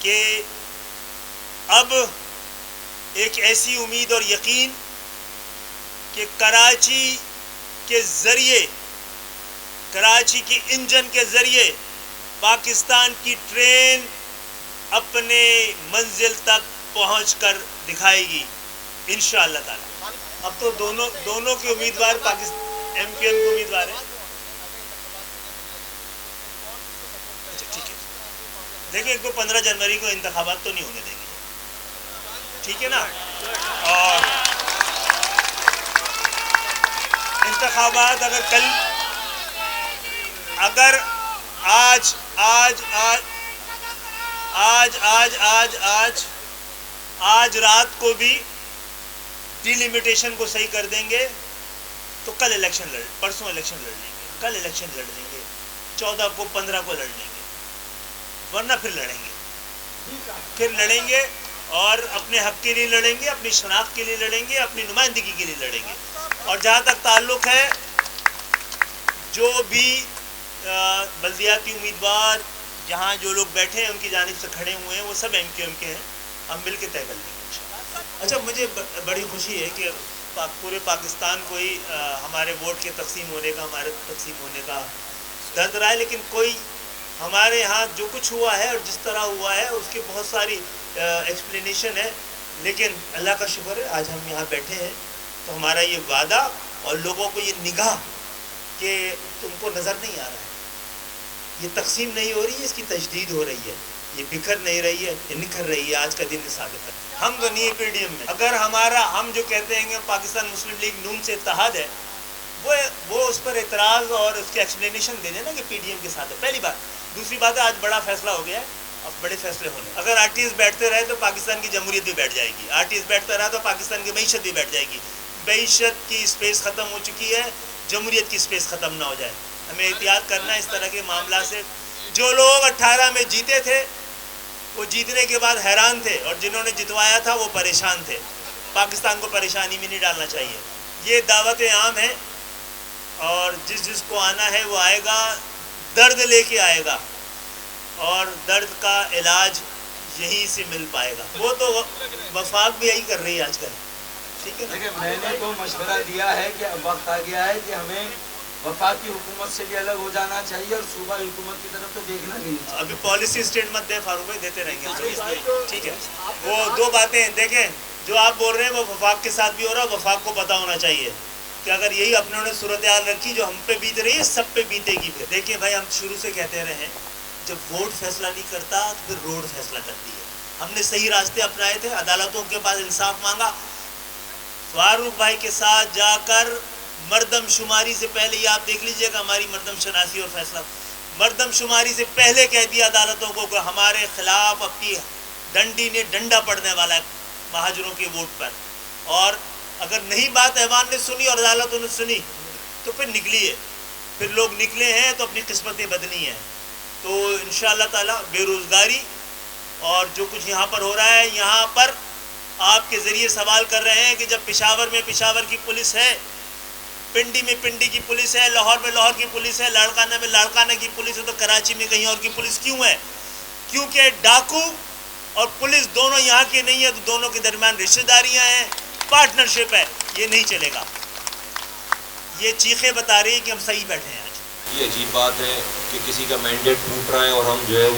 کہ اب ایک ایسی امید اور یقین کہ کراچی کے ذریعے، کراچی کے انجن کے ذریعے پاکستان کی ٹرین اپنے منزل تک پہنچ کر دکھائے گی انشاءاللہ تعالی۔ اب تو دونوں کے امیدوار ایم کیو ایم کے امیدوار ہیں۔ اچھا ٹھیک ہے، دیکھیں ان کو 15 جنوری کو انتخابات تو نہیں ہونے دیں گے، ٹھیک ہے نا؟ اور انتخابات اگر آج رات کو بھی ڈیلیمیٹیشن کو صحیح کر دیں گے تو کل پرسوں الیکشن لڑ لیں گے، کل الیکشن لڑ لیں گے، 14 کو 15 کو لڑ لیں گے، ورنہ پھر لڑیں گے اور اپنے حق کے لیے لڑیں گے، اپنی شناخت کے لیے لڑیں گے، اپنی نمائندگی کے لیے لڑیں گے۔ اور جہاں تک تعلق ہے جو بھی بلدیاتی امیدوار جہاں جو لوگ بیٹھے ہیں ان کی جانب سے کھڑے ہوئے ہیں وہ سب ایم کیو ایم کے ہیں، ہم مل کے طے کر لیں گے انشاءاللہ۔ اچھا مجھے بڑی خوشی ہے کہ پورے پاکستان کو ہی ہمارے ووٹ کے تقسیم ہونے کا درد رہا ہے، لیکن کوئی ہمارے ہاں جو کچھ ہوا ہے اور جس طرح ہوا ہے اس کی بہت ساری ایکسپلینیشن ہے، لیکن اللہ کا شکر ہے آج ہم یہاں بیٹھے ہیں تو ہمارا یہ وعدہ اور لوگوں کو یہ نگاہ کہ تم کو نظر نہیں آ رہا ہے، یہ تقسیم نہیں ہو رہی ہے، اس کی تجدید ہو رہی ہے، یہ بکھر نہیں رہی ہے، یہ نکھر رہی ہے، آج کا دن ثابت ہے۔ ہم تو نہیں پی ڈی ایم میں، اگر ہم جو کہتے ہیں کہ پاکستان مسلم لیگ نون سے اتحاد ہے، وہ اس پر اعتراض اور اس کی ایکسپلینیشن دے دیں نا کہ پی ڈی ایم کے ساتھ ہے، پہلی بات۔ دوسری بات ہے آج بڑا فیصلہ ہو گیا ہے، اب بڑے فیصلے ہونے، اگر آر ٹی ایس بیٹھتے رہے تو پاکستان کی جمہوریت بھی بیٹھ جائے گی، آر ٹی ایس بیٹھتا رہا تو پاکستان کی معیشت بھی بیٹھ جائے گی، معیشت کی اسپیس ختم ہو چکی ہے، جمہوریت کی اسپیس ختم نہ ہو جائے۔ ہمیں احتیاط کرنا ہے اس طرح کے معاملات سے۔ جو لوگ 18 میں جیتے تھے وہ جیتنے کے بعد حیران تھے، اور جنہوں نے جتوایا تھا وہ پریشان تھے۔ پاکستان کو پریشانی میں نہیں ڈالنا چاہیے، یہ دعوت عام ہے، اور جس کو آنا ہے وہ آئے گا، درد لے کے آئے گا، اور درد کا علاج یہیں سے مل پائے گا۔ وہ تو وفاق بھی یہی کر رہی ہے آج کل، ٹھیک ہے نا؟ دیکھیں میں نے تو مشورہ دیا ہے کہ اب وقت آ گیا ہے کہ ہمیں وفاقی حکومت سے بھی الگ ہو جانا چاہیے اور صوبائی حکومت کی طرف تو دیکھنا بھی نہیں چاہیے۔ ابھی پالیسی اسٹیٹمنٹ دیں فاروق بھائی، دیتے رہیں گے، ٹھیک ہے؟ وہ دو باتیں دیکھیں، جو آپ بول رہے ہیں وہ وفاق کے ساتھ بھی ہو رہا ہے، وفاق کو پتہ ہونا چاہیے کہ اگر یہی اپنوں نے صورتحال رکھی جو ہم پہ بیت رہی ہے سب پہ بیتے گی۔ پھر دیکھیں بھائی، ہم شروع سے کہتے رہے ہیں جب ووٹ فیصلہ نہیں کرتا تو پھر روڈ فیصلہ کرتی ہے۔ ہم نے صحیح راستے اپنائے تھے، عدالتوں کے پاس انصاف مانگا، فاروق بھائی کے ساتھ جا کر مردم شماری سے پہلے، یہ آپ دیکھ لیجئے گا ہماری مردم شناسی اور فیصلہ، مردم شماری سے پہلے کہہ دیا عدالتوں کو کہ ہمارے خلاف اب کی ڈنڈی نے ڈنڈا پڑنے والا ہے مہاجروں کے ووٹ پر، اور اگر نہیں بات ایوان نے سنی اور عدالتوں نے سنی تو پھر نکلی ہے، پھر لوگ نکلے ہیں تو اپنی قسمتیں بدلی ہیں۔ تو انشاءاللہ تعالی بے روزگاری اور جو کچھ یہاں پر ہو رہا ہے، یہاں پر آپ کے ذریعے سوال کر رہے ہیں کہ جب پشاور میں پشاور کی پولیس ہے، پنڈی میں پنڈی کی پولیس ہے، لاہور میں لاہور کی پولیس ہے، لاڑکانہ میں لاڑکانہ کی پولیس ہے، تو کراچی میں کہیں اور کی پولیس کیوں ہے؟ کیونکہ ڈاکو اور پولیس دونوں یہاں کے نہیں ہے، تو دونوں کے درمیان رشتہ داریاں ہیں، پارٹنرشپ ہے، یہ نہیں چلے گا۔ یہ چیخیں بتا رہی ہیں کہ ہم صحیح بیٹھے ہیں آج۔ یہ عجیب بات ہے کہ کسی کا مینڈیٹ ٹوٹ رہا ہے اور ہم جو ہے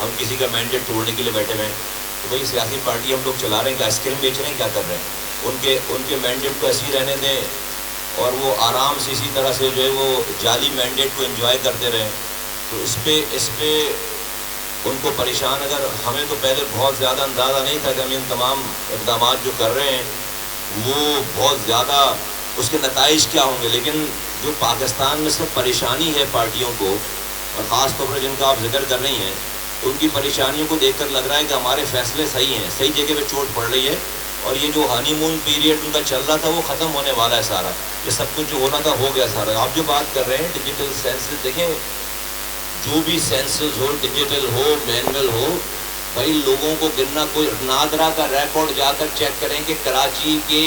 ہم کسی کا مینڈیٹ توڑنے کے لیے بیٹھے ہوئے ہیں۔ تو بھائی سیاسی پارٹی ہم لوگ چلا رہے ہیں کہ آئس کریم بیچ رہے ہیں، کیا کر رہے ہیں؟ ان کے مینڈیٹ کو ایسے ہی رہنے دیں اور وہ آرام سے اسی طرح سے جو ہے وہ جعلی مینڈیٹ کو انجوائے کرتے رہیں۔ تو اس پہ ان کو پریشان، اگر ہمیں تو پہلے بہت زیادہ اندازہ نہیں تھا کہ ہم ان تمام اقدامات جو کر رہے ہیں وہ بہت زیادہ اس کے نتائج کیا ہوں گے، لیکن جو پاکستان میں سب پریشانی ہے پارٹیوں کو، اور خاص طور پر جن کا آپ ذکر کر رہی ہیں، تو ان کی پریشانیوں کو دیکھ کر لگ رہا ہے کہ ہمارے فیصلے صحیح ہیں، صحیح جگہ پہ چوٹ پڑ رہی ہے، اور یہ جو ہانی مون پیریڈ ان کا چل رہا تھا وہ ختم ہونے والا ہے سارا، یہ سب کچھ جو ہونا تھا ہو گیا سارا۔ آپ جو بات کر رہے ہیں ڈیجیٹل سینسز، دیکھیں جو بھی سینسز ہو، ڈیجیٹل ہو، مینول ہو، بھائی لوگوں کو گرنا، کوئی نادرا کا ریکارڈ جا کر چیک کریں کہ کراچی کے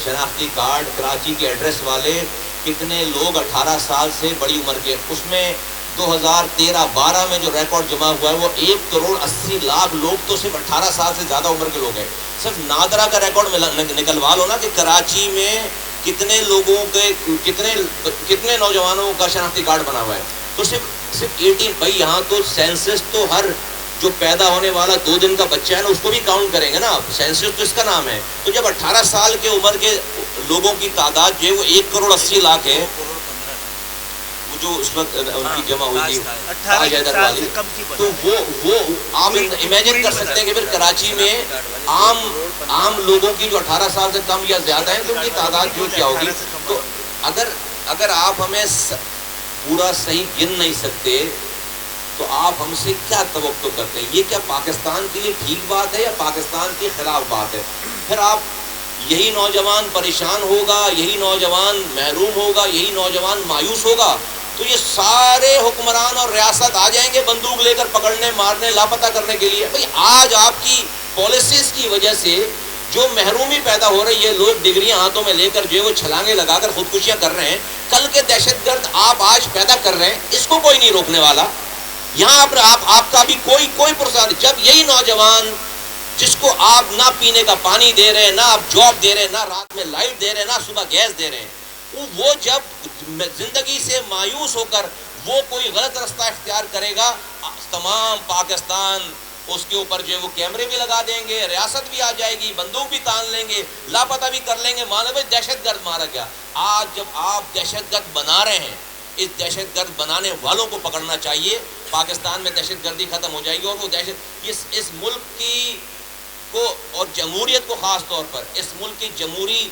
شناختی کارڈ، کراچی کے ایڈریس والے کتنے لوگ 18 سال سے بڑی عمر کے، اس میں 2013-12 میں جو ریکارڈ جمع ہوا ہے وہ 1,80,00,000 لوگ تو صرف 18 سال سے زیادہ عمر کے لوگ ہیں. صرف نادرا کا ریکارڈ نکلوا لو نا کہ کراچی میں کتنے لوگوں کے کتنے نوجوانوں کا شناختی کارڈ بنا ہوا ہے. تو صرف 18 بھائی یہاں تو سینسس تو ہر جو پیدا ہونے والا 2 دن کا بچہ ہے نا اس کو بھی کاؤنٹ کریں گے نا آپ. سینسس تو اس کا نام ہے. تو جب 18 سال کے عمر کے لوگوں کی تعداد جو ہے وہ 1,80,00,000 ہے وہ جو اس وقت ان کی جمع ہوئی تھی 18 سال سے کم کی تو وہ آپ امیجن کر سکتے ہیں کہ پھر کراچی میں عام لوگوں کی جو 18 سال سے کم یا زیادہ ہیں تو ان کی تعداد جو کیا ہوگی. تو اگر آپ ہمیں پورا صحیح گن نہیں سکتے تو آپ ہم سے کیا توقع کرتے ہیں؟ یہ کیا پاکستان کے لیے ٹھیک بات ہے یا پاکستان کے خلاف بات ہے؟ پھر آپ یہی نوجوان پریشان ہوگا, یہی نوجوان محروم ہوگا, یہی نوجوان مایوس ہوگا تو یہ سارے حکمران اور ریاست آ جائیں گے بندوق لے کر پکڑنے, مارنے, لاپتہ کرنے کے لیے. بھئی آج آپ کی پالیسیز کی وجہ سے جو محرومی پیدا ہو رہی ہے, لوگ ڈگریاں ہاتھوں میں لے کر جو ہے وہ چھلانگیں لگا کر خودکشیاں کر رہے ہیں, کل کے دہشت گرد آپ آج پیدا کر رہے ہیں, اس کو کوئی نہیں روکنے والا. یہاں پر آپ کا بھی کوئی پرسان. جب یہی نوجوان جس کو آپ نہ پینے کا پانی دے رہے ہیں, نہ آپ جاب دے رہے ہیں, نہ رات میں لائٹ دے رہے ہیں, نہ صبح گیس دے رہے ہیں, وہ جب زندگی سے مایوس ہو کر وہ کوئی غلط رستہ اختیار کرے گا, تمام پاکستان اس کے اوپر جو ہے وہ کیمرے بھی لگا دیں گے, ریاست بھی آ جائے گی, بندوق بھی تان لیں گے, لاپتہ بھی کر لیں گے, مانا بھائی دہشت گرد مارا گیا. آج جب آپ دہشت گرد بنا رہے ہیں, اس دہشت گرد بنانے والوں کو پکڑنا چاہیے. پاکستان میں دہشت گردی ختم ہو جائے گی اور وہ دہشت اس ملک کی کو اور جمہوریت کو خاص طور پر اس ملک کی جمہوری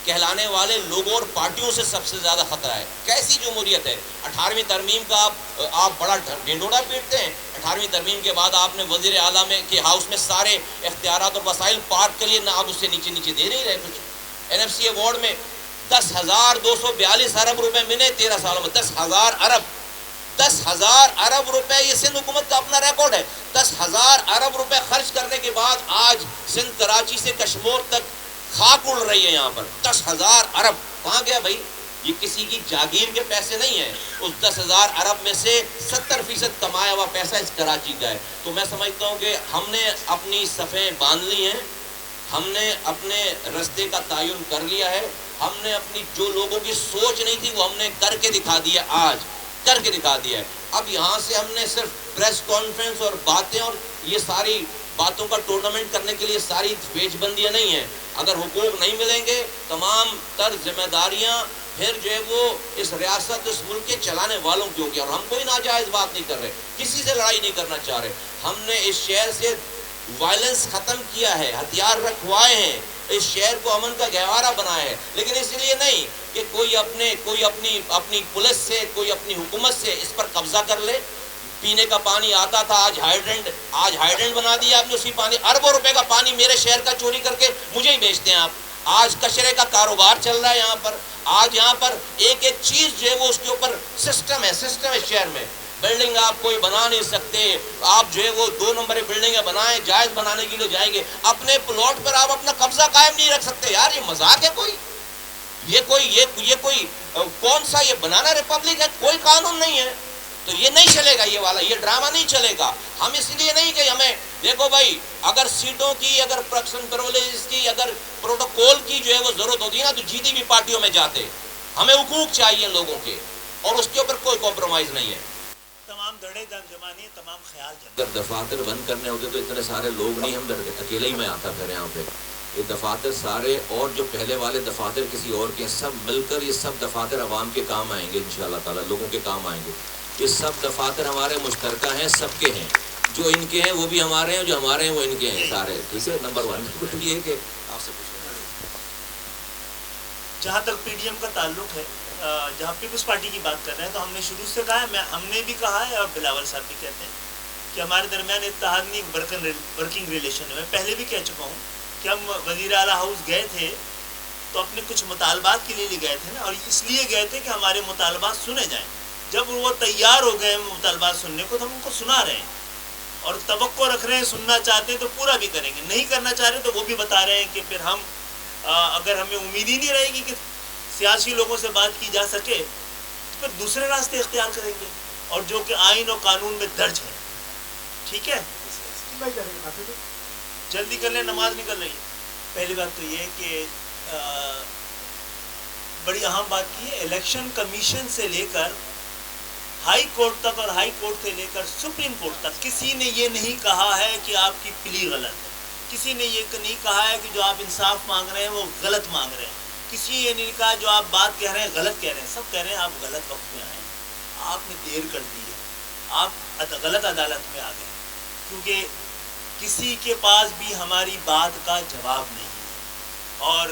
کہلانے والے لوگوں اور پارٹیوں سے سب سے زیادہ خطرہ ہے. کیسی جمہوریت ہے؟ 18ویں ترمیم کا آپ بڑا ڈھنڈورا پیٹتے ہیں. 18ویں ترمیم کے بعد آپ نے وزیر اعلیٰ میں کے ہاؤس میں سارے اختیارات اور وسائل پارک کے لیے نہ آپ اس سے نیچے دے نہیں رہے کچھ. NFC ایوارڈ میں 10,242 ارب روپے ملے 13 سالوں میں. 10,000 ارب روپے یہ سندھ حکومت کا اپنا ریکارڈ ہے. 10,000 ارب روپے خرچ کرنے کے بعد آج سندھ کراچی سے کشمیر تک خاک اڑ رہی ہے. یہاں پر 10,000 ارب کہاں گیا بھائی؟ یہ کسی کی جاگیر کے پیسے نہیں ہیں. اس 10,000 ارب میں سے 70% کمایا ہوا پیسہ اس کراچی کا ہے. تو میں سمجھتا ہوں کہ ہم نے اپنی صفیں باندھ لی ہیں, ہم نے اپنے رستے کا تعین کر لیا ہے, ہم نے اپنی جو لوگوں کی سوچ نہیں تھی وہ ہم نے کر کے دکھا دیا, آج کر کے دکھا دیا ہے. اب یہاں سے ہم نے صرف پریس کانفرنس اور باتیں اور یہ ساری باتوں کا ٹورنامنٹ کرنے کے لیے ساری پیچ بندیاں نہیں ہیں. اگر حقوق نہیں ملیں گے تمام تر ذمہ داریاں پھر جو ہے وہ اس ریاست اس ملک کے چلانے والوں کی ہوگی. اور ہم کوئی ناجائز بات نہیں کر رہے, کسی سے لڑائی نہیں کرنا چاہ رہے. ہم نے اس شہر سے وائلنس ختم کیا ہے, ہتھیار رکھوائے ہیں, اس شہر کو امن کا گہوارہ بنایا ہے, لیکن اس لیے نہیں کہ کوئی اپنی پولیس سے, کوئی اپنی حکومت سے اس پر قبضہ کر لے. پینے کا پانی آتا تھا, آج ہائیڈرنٹ بنا دیا آپ نے. اسی پانی اربوں روپے کا پانی میرے شہر کا چوری کر کے مجھے ہی بیچتے ہیں آپ. آج کچرے کا کاروبار چل رہا ہے یہاں پر. آج یہاں پر ایک چیز جو ہے وہ اس کے اوپر سسٹم ہے شہر میں. بلڈنگ آپ کوئی بنا نہیں سکتے, آپ جو ہے وہ 2 نمبر بلڈنگیں بنائیں, جائز بنانے کے لیے جائیں گے, اپنے پلاٹ پر آپ اپنا قبضہ قائم نہیں رکھ سکتے. یار یہ مذاق ہے کوئی؟ یہ کوئی کون سا یہ بنانا ریپبلک ہے؟ کوئی قانون نہیں ہے. تو یہ نہیں چلے گا, یہ والا یہ ڈرامہ نہیں چلے گا. ہم اس لیے نہیں کہ ہمیں دیکھو بھائی اگر سیٹوں کی, اگر پرسن پرولیج کی, اگر پروٹوکول کی جو ہے وہ ضرورت ہوتی ہے نا تو جیتی بھی پارٹیوں میں جاتے. ہمیں حقوق چاہیے لوگوں کے اور اس کے اوپر کوئی کمپرومائز نہیں ہے. تمام دھڑے جمع نہیں, تمام خیال جمع. اگر دفاتر بند کرنے ہوتے تو اتنے سارے لوگ نہیں ہم اکیلے ہی میں آتا پھر یہاں پہ. یہ دفاتر سارے اور جو پہلے والے دفاتر کسی اور کے سب مل کر یہ سب دفاتر عوام کے کام آئیں گے انشاءاللہ تعالی, لوگوں کے کام آئیں گے. یہ سب دفاتر ہمارے مشترکہ ہیں, سب کے ہیں. جو ان کے ہیں وہ بھی ہمارے ہیں, جو ہمارے ہیں وہ ان کے ہیں سارے. ٹھیک ہے, نمبر 1 یہ ہے کہ آپ سے پوچھیں جہاں تک PDM کا تعلق ہے, جہاں پیپلز پارٹی کی بات کر رہے ہیں تو ہم نے شروع سے کہا ہے, ہم نے بھی کہا ہے اور بلاول صاحب بھی کہتے ہیں کہ ہمارے درمیان اتحاد نہیں, ورکنگ ریلیشن ہے. میں پہلے بھی کہہ چکا ہوں کہ ہم وزیر اعلیٰ ہاؤس گئے تھے تو اپنے کچھ مطالبات کے لیے گئے تھے نا, اور اس لیے گئے تھے کہ ہمارے مطالبات سنے جائیں. جب وہ تیار ہو گئے مطالبات سننے کو تو ہم ان کو سنا رہے ہیں اور توقع رکھ رہے ہیں, سننا چاہتے ہیں تو پورا بھی کریں گے, نہیں کرنا چاہ رہے تو وہ بھی بتا رہے ہیں کہ پھر ہم اگر ہمیں امید ہی نہیں رہے گی کہ سیاسی لوگوں سے بات کی جا سکے تو پھر دوسرے راستے اختیار کریں گے. اور جو کہ آئین اور قانون میں درج ہے. ٹھیک ہے, جلدی کر لیں, نماز نکل رہی ہے. پہلی بات تو یہ ہے کہ بڑی اہم بات کی ہے, الیکشن کمیشن سے لے کر ہائی کورٹ تک اور ہائی کورٹ سے لے کر سپریم کورٹ تک کسی نے یہ نہیں کہا ہے کہ آپ کی پلی غلط ہے. کسی نے یہ نہیں کہا ہے کہ جو آپ انصاف مانگ رہے ہیں وہ غلط مانگ رہے ہیں. کسی یہ نہیں کہا جو آپ بات کہہ رہے ہیں غلط کہہ رہے ہیں. سب کہہ رہے ہیں آپ غلط وقت میں آئے ہیں, آپ نے دیر کر دی ہے, آپ غلط عدالت میں آ گئے, کیونکہ کسی کے پاس بھی ہماری بات کا جواب نہیں ہے اور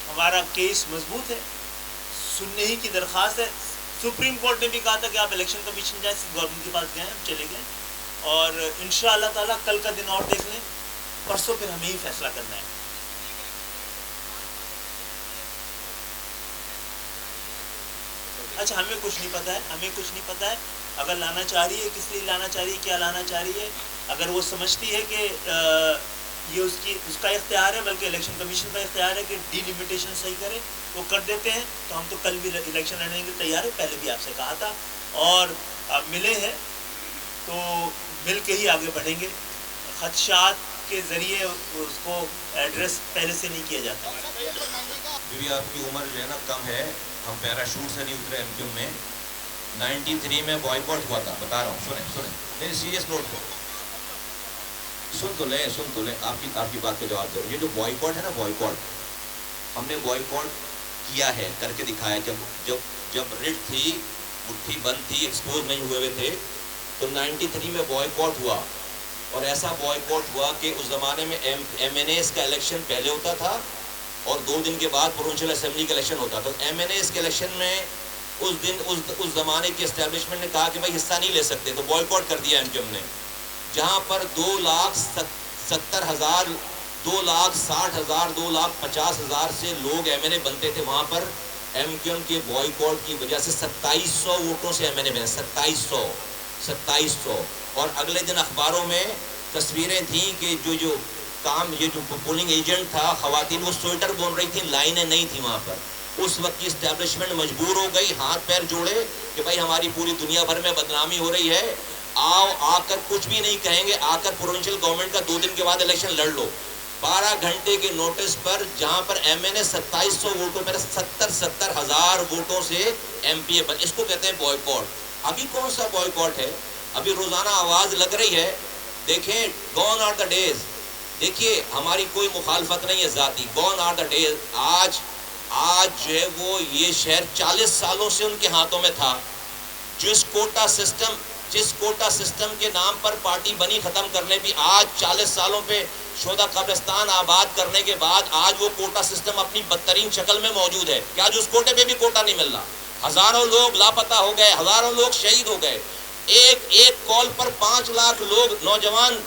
ہمارا کیس مضبوط ہے. سننے ہی کی درخواست ہے. سپریم کورٹ نے بھی کہا تھا کہ آپ الیکشن کمیشن جائیں, گورنمنٹ کے پاس گئے, ہم چلے گئے, اور انشاءاللہ تعالیٰ کل کا دن اور دیکھ لیں, پرسوں پھر ہمیں ہی فیصلہ کرنا ہے. اچھا, ہمیں کچھ نہیں پتہ ہے, ہمیں کچھ نہیں پتہ ہے. اگر لانا چاہ رہی ہے, کس لیے لانا چاہ رہی ہے, کیا لانا چاہ رہی ہے, اگر وہ سمجھتی ہے کہ یہ اس کا اختیار ہے, بلکہ الیکشن کمیشن کا اختیار ہے کہ ڈی لمیٹیشن صحیح کرے, وہ کر دیتے ہیں, تو ہم تو کل بھی الیکشن لڑنے کے تیار ہیں. پہلے بھی آپ سے کہا تھا, اور اب ملے ہیں تو مل کے ہی آگے بڑھیں گے. خدشات کے ذریعے اس کو ایڈریس پہلے سے نہیں کیا جاتا. بھی آپ کی عمر جو ہے نا کم ہے, ہم پیراشوٹ سے نہیں اترے ایم کیو میں. 93 میں بوائیکاٹ ہوا تھا, بتا رہا ہوں, سنیں میری سیریس نوٹ کو سن تو لیں, آپ کی بات کا جواب دو. یہ جو بوائیکاٹ ہے نا, بوائیکاٹ ہم نے بوائیکاٹ کیا ہے, کر کے دکھایا. جب رٹ تھی, مٹھی بند تھی, ایکسپوز نہیں ہوئے تھے, تو 93 میں بوائیکاٹ ہوا. اور ایسا بوائیکاٹ ہوا کہ اس زمانے میں ایم این ایز کا الیکشن پہلے ہوتا تھا اور 2 دن کے بعد پروونشل اسمبلی کا الیکشن ہوتا تھا. ایم این ایز کے الیکشن میں اس زمانے کی اسٹیبلشمنٹ نے کہا کہ بھائی حصہ نہیں لے سکتے, تو بوائیکاٹ کر دیا ایم کیو ایم نے. جہاں پر 2,70,000 2,60,000 2,50,000 سے لوگ ایم این اے بنتے تھے, وہاں پر ایم کیو ایم کے بوائیکاٹ کی وجہ سے 2700 ووٹوں سے ایم این اے بنے. 2700. اور اگلے دن اخباروں میں تصویریں تھیں کہ جو پولنگ ایجنٹ تھا, خواتین وہ سویٹر بون رہی تھیں, لائنیں نہیں تھیں وہاں پر. اس وقت کی اسٹیبلشمنٹ مجبور ہو گئی, ہاتھ پیر جوڑے کہ بھائی ہماری پوری دنیا بھر میں بدنامی ہو رہی ہے, آ کر کچھ بھی نہیں کہیں گے, آ کر پروونشل گورنمنٹ کا 2 دن کے بعد الیکشن لڑ لو. 12 گھنٹے کے نوٹس پر, جہاں پر ایم این اے 2700 ووٹوں پر 70,000 ووٹوں سے ایم پی اے بن. اس کو کہتے ہیں بوائیکاٹ. ابھی کون سا بوائیکاٹ ہے, ابھی روزانہ آواز لگ رہی ہے. دیکھیں, گون آر دا ڈیز. دیکھیے, ہماری کوئی مخالفت نہیں ہے ذاتی, گون آر دا ڈیز. آج جو ہے وہ یہ شہر 40 سالوں سے ان کے ہاتھوں میں تھا. جس کوٹا سسٹم کے نام پر پارٹی بنی ختم کرنے بھی, آج 40 سالوں پہ شہداء قبرستان آباد کرنے کے بعد آج وہ کوٹا سسٹم اپنی بدترین شکل میں موجود ہے کہ آج اس کوٹے پہ بھی کوٹا نہیں مل رہا. ہزاروں لوگ لاپتہ ہو گئے, ہزاروں لوگ شہید ہو گئے. ایک کال پر 5 لاکھ لوگ, نوجوان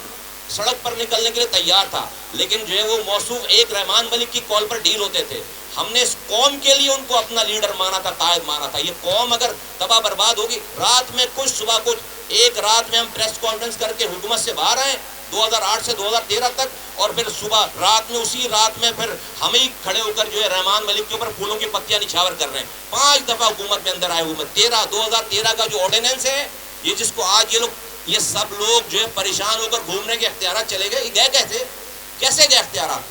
سڑک پر نکلنے کے لیے تیار تھا, لیکن جو ہے وہ موصوف ایک رحمان ملک کی کال پر ڈیل ہوتے تھے. ہم نے اس قوم کے لیے ان کو اپنا لیڈر مانا تھا, قائد مانا تھا. یہ قوم اگر تباہ برباد ہوگی, رات میں کچھ صبح کچھ, ایک رات میں ہم پریس کانفرنس کر کے حکومت سے باہر آئے 2008 سے 2013 تک, اور پھر صبح رات میں اسی رات میں پھر ہم ہی کھڑے ہو کر جو ہے رحمان ملک کے اوپر پھولوں کی پتیاں نچھاور کر رہے ہیں. 5 دفعہ حکومت میں اندر آئے. حکومت 2013 کا جو آرڈیننس ہے, یہ جس کو آج یہ سب لوگ جو ہے پریشان ہو کر گھومنے کے اختیارات چلے گئے, یہ گئے کیسے گئے اختیارات؟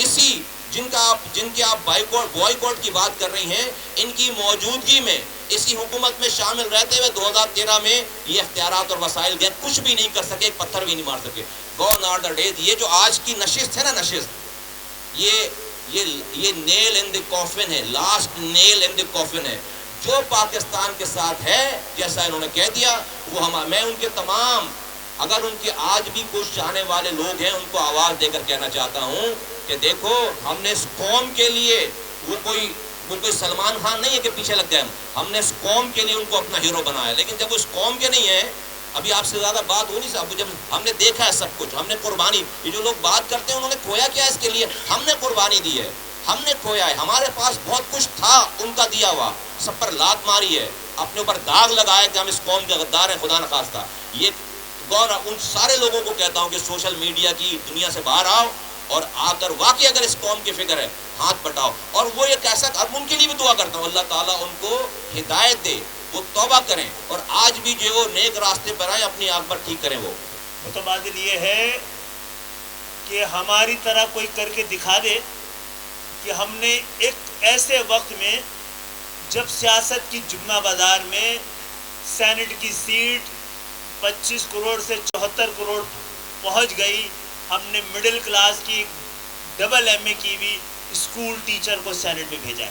اسی جن کے آپ بوائیکاٹ کی بات کر رہی ہیں, ان کی موجودگی میں اسی حکومت میں شامل رہتے ہوئے 2013 میں یہ اختیارات اور وسائل گئے, کچھ بھی نہیں کر سکے, ایک پتھر بھی نہیں مار سکے. Gone are the days. یہ جو آج کی نشست ہے نا, نشست, یہ نیل ان دی کافن ہے, لاسٹ نیل ان دی کافن ہے. جو پاکستان کے ساتھ ہے, جیسا انہوں نے کہہ دیا, وہ میں ان کے تمام, اگر ان کے آج بھی کچھ چاہنے والے لوگ ہیں, ان کو آواز دے کر کہنا چاہتا ہوں کہ دیکھو, ہم نے اس قوم کے لیے, وہ کوئی سلمان خان نہیں ہے کہ پیچھے لگ گئے, ہم نے اس قوم کے لیے ان کو اپنا ہیرو بنایا. لیکن جب وہ اس قوم کے نہیں ہیں, ابھی آپ سے زیادہ بات ہو نہیں سکتی, جب ہم نے دیکھا ہے سب کچھ, ہم نے قربانی, یہ جو لوگ بات کرتے ہیں انہوں نے کھویا کیا اس کے لیے, ہم نے قربانی دی ہے, ہم نے کھویا ہے. ہمارے پاس بہت کچھ تھا ان کا دیا ہوا, سب پر لات ماری ہے, اپنے اوپر داغ لگایا کہ ہم اس قوم کے غدار ہیں, خدا نخواستہ. یہ ان سارے لوگوں کو کہتا ہوں کہ سوشل میڈیا کی دنیا سے باہر آؤ, اور آ کر واقعی اگر اس قوم کی فکر ہے, ہاتھ بٹاؤ. اور وہ یہ کیسا, اب ان کے لیے بھی دعا کرتا ہوں, اللہ تعالیٰ ان کو ہدایت دے, وہ توبہ کریں اور آج بھی جو وہ نیک راستے پر آئیں، اپنی آنکھ پر ٹھیک کریں. وہ متبادل یہ ہے کہ ہماری طرح کوئی کر کے دکھا دے کہ ہم نے ایک ایسے وقت میں جب سیاست کی جمعہ بازار میں سینٹ کی سیٹ 25 کروڑ سے 74 کروڑ پہنچ گئی، ہم نے مڈل کلاس کی ڈبل ایم اے کی ہوئی اسکول ٹیچر کو سینٹ میں بھیجا ہے.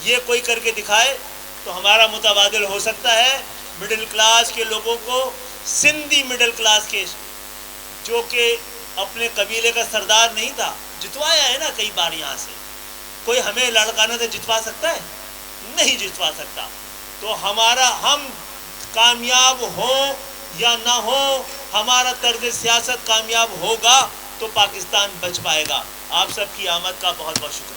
یہ کوئی کر کے دکھائے تو ہمارا متبادل ہو سکتا ہے مڈل کلاس کے لوگوں کو، سندھی مڈل کلاس کے جو کہ اپنے قبیلے کا سردار نہیں تھا، جتوایا ہے نا کئی بار یہاں سے. کوئی ہمیں لاڑکانہ سے جتوا سکتا ہے؟ نہیں جتوا سکتا. تو ہم کامیاب ہوں یا نہ ہوں، ہمارا طرز سیاست کامیاب ہوگا تو پاکستان بچ پائے گا. آپ سب کی آمد کا بہت بہت شکریہ.